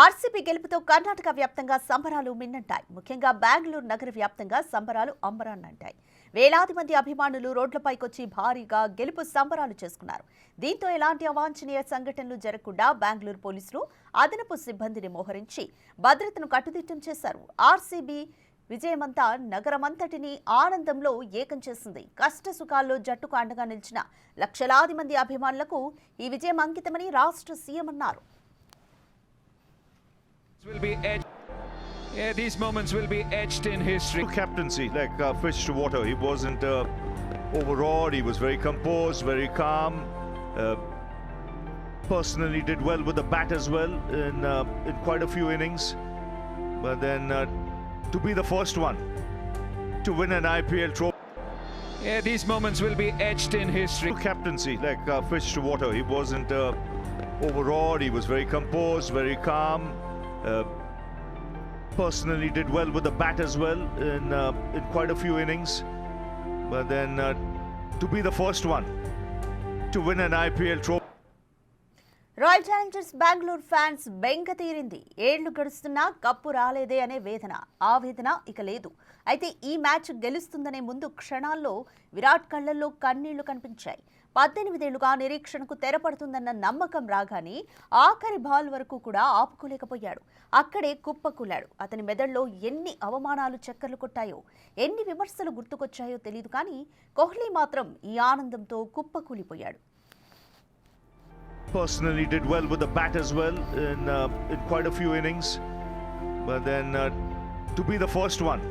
RCB గెలుపుతో Karnataka వ్యాప్తంగా సంబరాలు మిన్నంటాయి. ముఖ్యంగా బెంగళూరు నగర వ్యాప్తంగా సంబరాలు అంబరాన్నంటాయి. వేలాది మంది అభిమానులు రోడ్లపైకొచ్చి భారీగా గెలుపు సంబరాలు చేసుకున్నారు. దీంతో ఎలాంటి అవాంఛనీయ సంఘటనలు జరగకుండా బెంగళూరు పోలీసులు అదనపు సిబ్బందిని మోహరించి భద్రతను కట్టుదిట్టం చేశారు. ఆర్సీబీ విజయమంతా నగరమంతటిని ఆనందంలో ఏకం చేసింది. కష్ట సుఖాల్లో జట్టుకు అండగా నిలిచిన లక్షలాది మంది అభిమానులకు ఈ విజయం అంకితమని రాష్ట్ర సీఎం అన్నారు. These moments will be etched in history. Captaincy, like fish to water. He wasn't overawed. He was very composed, very calm. Personally, did well with the bat as well in quite a few innings. But then to be the first one to win an IPL trophy. These moments will be etched in history. Captaincy, like fish to water. He wasn't overawed. He was very composed, very calm. Personally, did well with the bat as well in quite a few innings. But then to be the first one to win an IPL trophy. Royal Challengers Bengaluru fans బెంగ తీరింది. ఏళ్లు గడుస్తున్నా cup రాలేదే అనే వేదన, ఆ వేదన ఇక లేదు. అయితే ఈ మ్యాచ్ గెలుస్తుందనే ముందు క్షణాల్లో విరాట్ కళ్లల్లో కన్నీళ్లు కనిపించాయి. 18 ఏళ్లుగా నిరీక్షణకు తెరపడుతుందన్న నమ్మకం రాగానే ఆఖరి బాల్ వరకు కూడా ఆపుకోలేకపోయాడు. అక్కడే కుప్పకూలాడు. అతని మెదడులో ఎన్ని అవమానాలు చక్కర్లు కొట్టాయో, ఎన్ని విమర్శలు గుర్తుకొచ్చాయో తెలియదు. కానీ కోహ్లీ మాత్రం ఈ ఆనందంతో కుప్పకూలిపోయాడు. Personally, did well with the bat as well in quite a few innings. But then to be the first one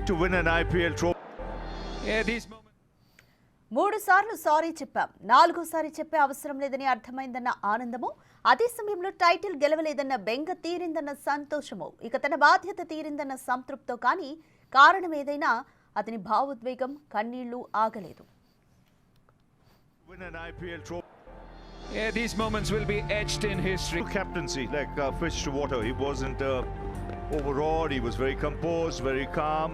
to win an IPL trophy. These moments. 3 సార్లు సారీ చెప్పాం, 4సారి చెప్పే అవసరం లేదని అర్థమైందన్న ఆనందము, అదే సమయంలో టైటిల్ గెలవలేదన్న బెంగ తీరిందన్న సంతోషము, ఇక తన బాధ్యత తీరిందన్న సంతృప్తితో. కానీ కారణం ఏదైనా అతని భావోద్వేగం, కన్నీళ్లు ఆగలేదు. Win an IPL trophy. These moments will be etched in history. Captaincy, like fish to water. He wasn't overawed. He was very composed, very calm.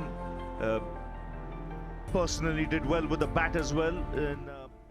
Personally, did well with the bat as well in